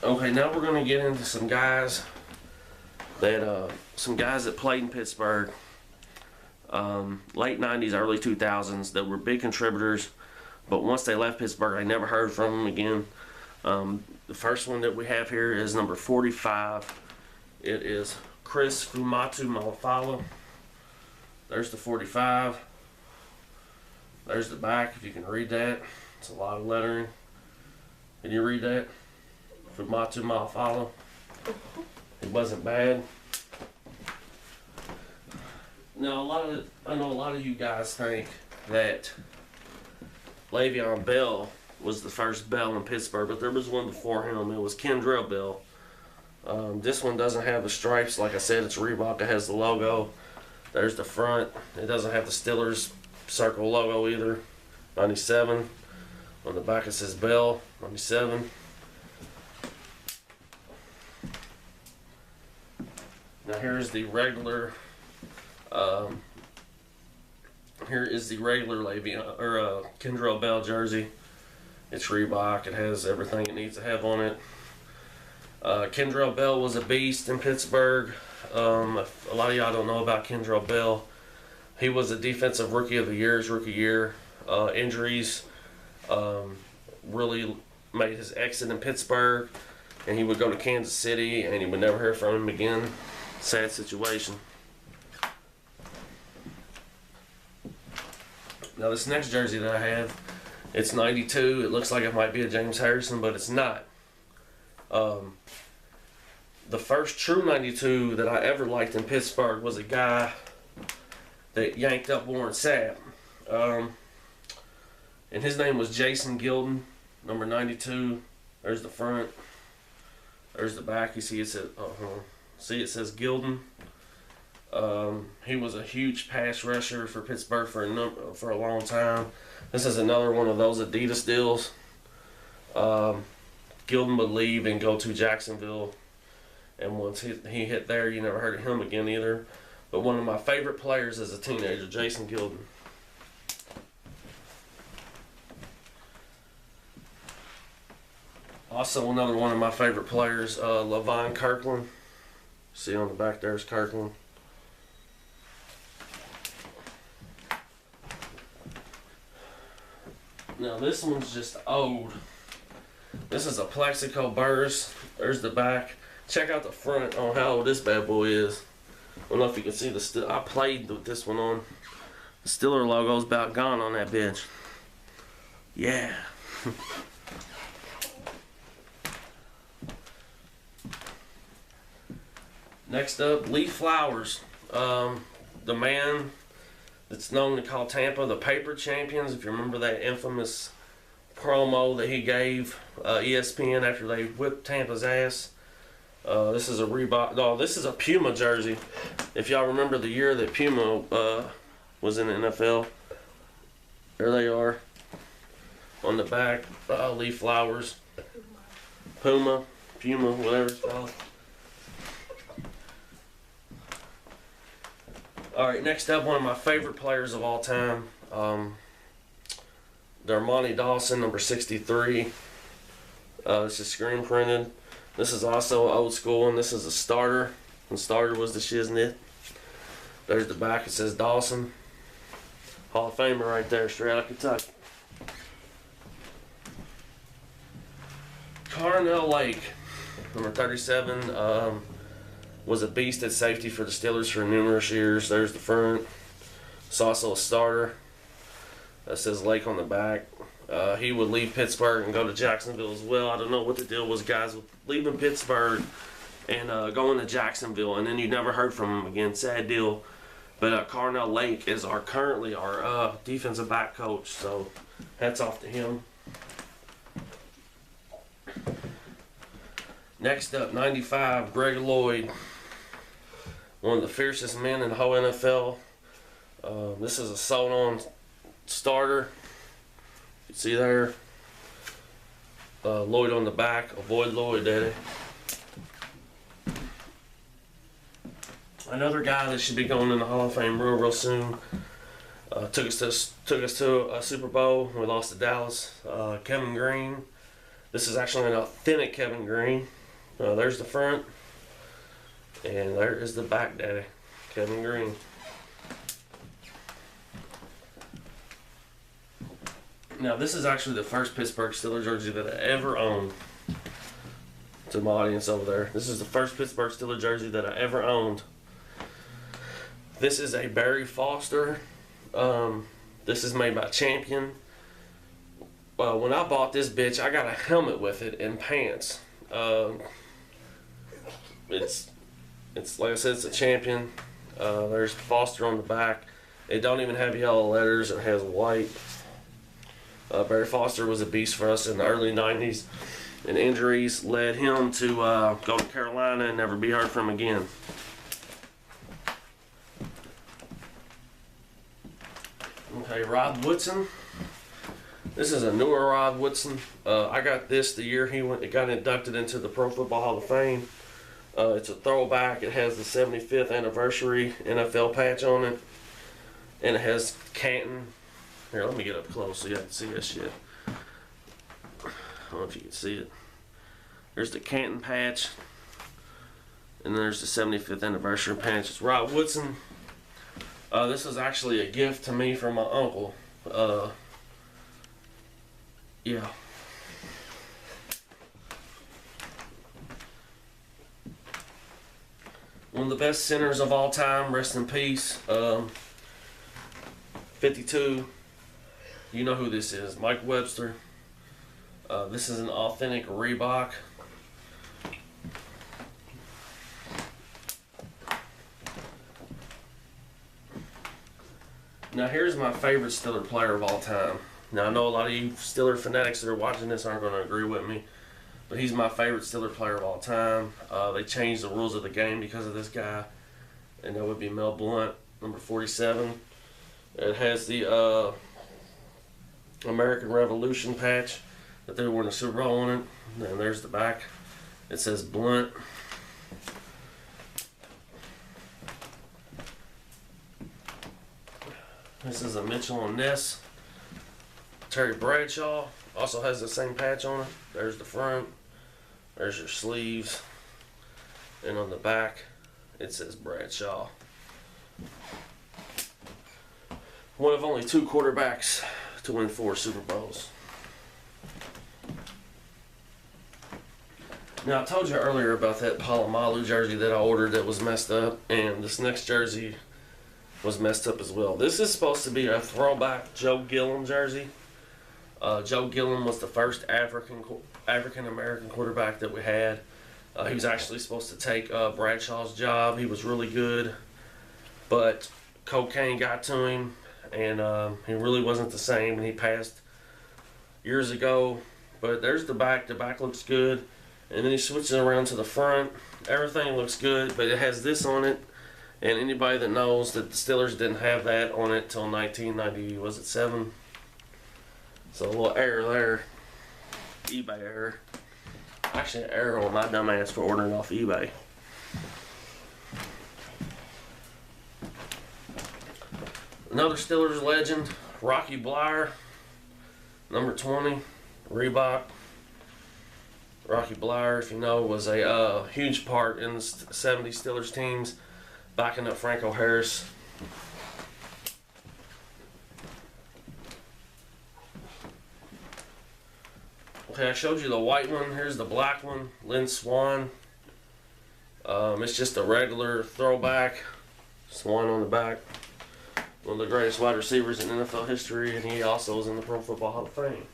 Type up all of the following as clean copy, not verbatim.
Okay, now we're gonna get into some guys that played in Pittsburgh, late '90s, early 2000s, that were big contributors. But once they left Pittsburgh, I never heard from them again. The first one that we have here is number 45. It is Chris Fumatu Malafala. There's the 45. There's the back, if you can read that. It's a lot of lettering. Can you read that? Fumatu Malafala. It wasn't bad. Now, I know a lot of you guys think that Le'Veon Bell was the first Bell in Pittsburgh, but there was one before him. It was Kendrell Bell. This one doesn't have the stripes. Like I said, it's Reebok. It has the logo. There's the front. It doesn't have the Steelers circle logo either. 97. On the back it says Bell. 97. Now here's the regular. Here is the regular Le'Veon or Kendrell Bell jersey. It's Reebok. It has everything it needs to have on it. Kendrell Bell was a beast in Pittsburgh. A lot of y'all don't know about Kendrell Bell. He was a defensive rookie of the year, his rookie year. Injuries really made his exit in Pittsburgh, and he would go to Kansas City, and he would never hear from him again. Sad situation. Now this next jersey that I have, it's 92. It looks like it might be a James Harrison, but it's not. The first true 92 that I ever liked in Pittsburgh was a guy that yanked up Warren Sapp. And his name was Jason Gilden, number 92. There's the front. There's the back. You see it says Gilden. He was a huge pass rusher for Pittsburgh for a long time. This is another one of those Adidas deals. Gilden would leave and go to Jacksonville, and once he hit there, you never heard of him again either. But one of my favorite players as a teenager, Jason Gilden. Also, another one of my favorite players, Levon Kirkland. See on the back there's Kirkland. Now this one's just old. This is a Plexico Burst. There's the back. Check out the front on how old this bad boy is. I don't know if you can see I played with this one on. The Steeler logo's about gone on that bitch. Yeah. Next up, Lee Flowers. The man that's known to call Tampa the paper champions. If you remember that infamous promo that he gave ESPN after they whipped Tampa's ass. This is a Reebok. No, this is a Puma jersey. If y'all remember the year that Puma was in the NFL. There they are. On the back, Lee Flowers. Puma, whatever it's called. Alright, next up, one of my favorite players of all time. Dermontti Dawson, number 63. This is screen printed. This is also old school, and this is a starter. And starter was the Shiznit. There's the back, it says Dawson. Hall of Famer right there, straight out of Kentucky. Carnell Lake, number 37. Was a beast at safety for the Steelers for numerous years. There's the front. It's also a starter. That says Lake on the back. He would leave Pittsburgh and go to Jacksonville as well. I don't know what the deal was, guys, with leaving Pittsburgh and going to Jacksonville, and then you never heard from him again. Sad deal. But Carnell Lake is currently our defensive back coach, so hats off to him. Next up, 95, Greg Lloyd. One of the fiercest men in the whole NFL. This is a sewed-on starter. You see there. Lloyd on the back. Avoid Lloyd, Daddy. Another guy that should be going in the Hall of Fame real soon. Took us to a Super Bowl. We lost to Dallas. Kevin Green. This is actually an authentic Kevin Green. There's the front, and there is the back daddy, Kevin Green. Now, this is actually the first Pittsburgh Steelers jersey that I ever owned. To my audience over there, this is the first Pittsburgh Steelers jersey that I ever owned. This is a Barry Foster. This is made by Champion. When I bought this bitch, I got a helmet with it and pants. It's like I said, it's a Champion. There's Foster on the back. It don't even have yellow letters. It has white. Barry Foster was a beast for us in the early 90s. And injuries led him to go to Carolina and never be heard from again. Okay, Rod Woodson. This is a newer Rod Woodson. I got this the year it got inducted into the Pro Football Hall of Fame. It's a throwback. It has the 75th anniversary NFL patch on it. And it has Canton. Here, let me get up close so you can see this shit. I don't know if you can see it. There's the Canton patch. And there's the 75th anniversary patch. It's Rod Woodson. This was actually a gift to me from my uncle. Yeah. One of the best centers of all time, rest in peace. 52. You know who this is, Mike Webster. This is an authentic Reebok. Now here's my favorite Steeler player of all time. Now I know a lot of you Steeler fanatics that are watching this aren't going to agree with me, but he's my favorite Steeler player of all time. They changed the rules of the game because of this guy, and that would be Mel Blount, number 47. It has the American Revolution patch that they won the Super Bowl on it. And there's the back. It says Blount. This is a Mitchell and Ness. Terry Bradshaw also has the same patch on it. There's the front. There's your sleeves. And on the back, it says Bradshaw. One of only 2 quarterbacks to win 4 Super Bowls. Now, I told you earlier about that Palomalu jersey that I ordered that was messed up, and this next jersey was messed up as well. This is supposed to be a throwback Joe Gilliam jersey. Joe Gilliam was the first African-American quarterback that we had. He was actually supposed to take Bradshaw's job. He was really good, but cocaine got to him, and he really wasn't the same, and he passed years ago. But there's the back. The back looks good. And then he switches around to the front. Everything looks good, but it has this on it. And anybody that knows that the Steelers didn't have that on it till 1990, was it 7? So a little error there. eBay error. Actually, an error on my dumb ass for ordering off eBay. Another Steelers legend, Rocky Bleier, number 20, Reebok. Rocky Bleier, if you know, was a huge part in the 70s Steelers teams, backing up Franco Harris. Okay, I showed you the white one. Here's the black one, Lynn Swann. It's just a regular throwback. Swan on the back. One of the greatest wide receivers in NFL history, and he also is in the Pro Football Hall of Fame.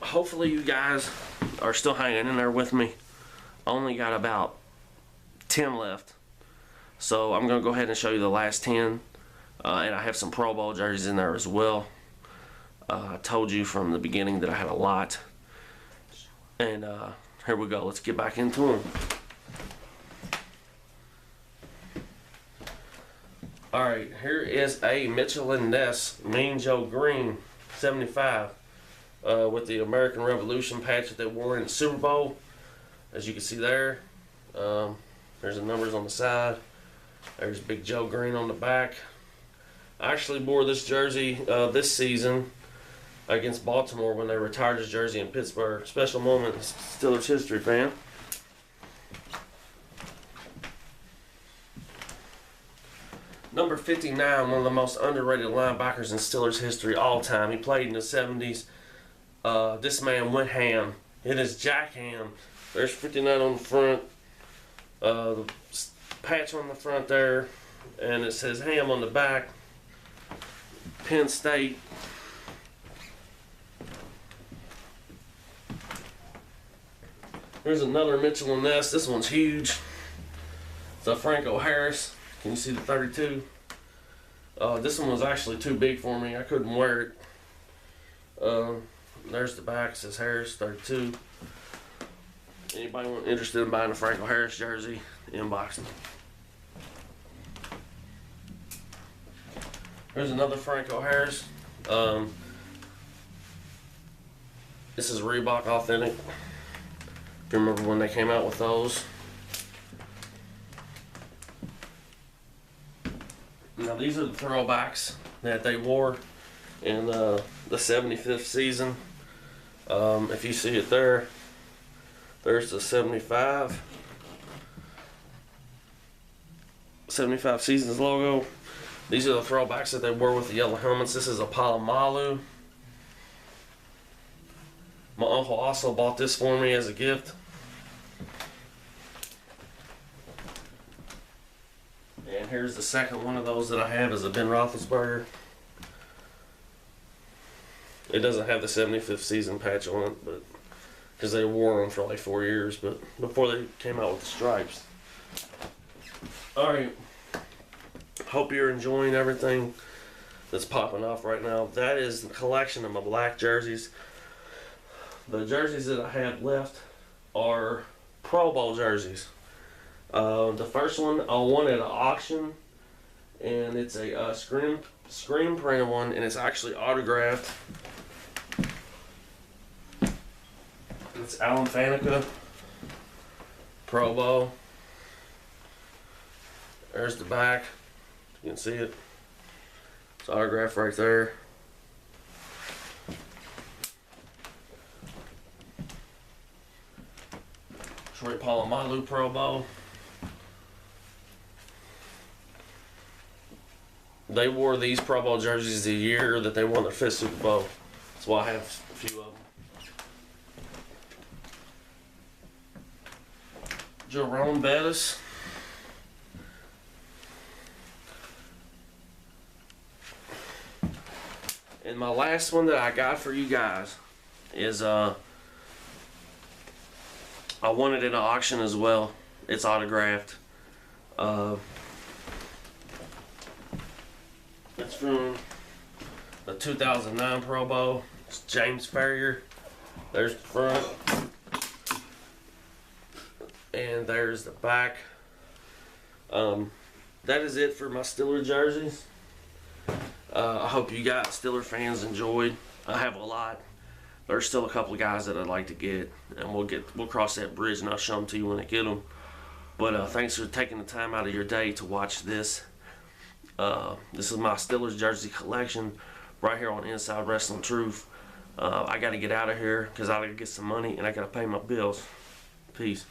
Hopefully you guys are still hanging in there with me. I only got about 10 left. So I'm going to go ahead and show you the last 10. And I have some Pro Bowl jerseys in there as well. I told you from the beginning that I had a lot. And here we go. Let's get back into them. Alright, here is a Mitchell and Ness Mean Joe Green 75. With the American Revolution patch that they wore in the Super Bowl. As you can see there, there's the numbers on the side. There's Big Joe Green on the back. I actually wore this jersey this season against Baltimore when they retired his jersey in Pittsburgh. Special moment in Steelers history, fan. Number 59, one of the most underrated linebackers in Steelers history all time. He played in the 70s. This man went ham. It is Jack Ham. There's 59 on the front. The patch on the front there. And it says Ham on the back. Penn State. Here's another Mitchell and Ness. This one's huge. It's a Franco Harris. Can you see the 32? This one was actually too big for me. I couldn't wear it. There's the back. It says Harris 32. Anybody interested in buying a Franco Harris jersey? Inbox me. Here's another Franco Harris. This is Reebok Authentic. If you remember when they came out with those. Now these are the throwbacks that they wore in the 75th season. If you see it there, there's the 75 seasons logo. These are the throwbacks that they wore with the yellow helmets. This is a Palomalu. My uncle also bought this for me as a gift. And here's the second one of those that I have, is a Ben Roethlisberger. It doesn't have the 75th season patch on it, but because they wore them for like 4 years, but before they came out with the stripes. All right. Hope you're enjoying everything that's popping off right now. That is the collection of my black jerseys. The jerseys that I have left are Pro Bowl jerseys. The first one I won at an auction, and it's a screen printed one, and it's actually autographed. It's Alan Faneca, Pro Bowl. There's the back. You can see it. It's autographed right there. Troy Polamalu Pro Bowl. They wore these Pro Bowl jerseys the year that they won their 5th Super Bowl. That's why I have a few of them. Jerome Bettis. And my last one that I got for you guys is I won it at an auction as well. It's autographed. It's from the 2009 Pro Bowl. It's James Farrior. There's the front. And there's the back. That is it for my Steeler jerseys. I hope you guys, Steeler fans, enjoyed. I have a lot. There's still a couple of guys that I'd like to get, and we'll cross that bridge, and I'll show them to you when I get them. But thanks for taking the time out of your day to watch this. This is my Steelers jersey collection right here on Inside Wrestling Truth. I got to get out of here because I got to get some money and I got to pay my bills. Peace.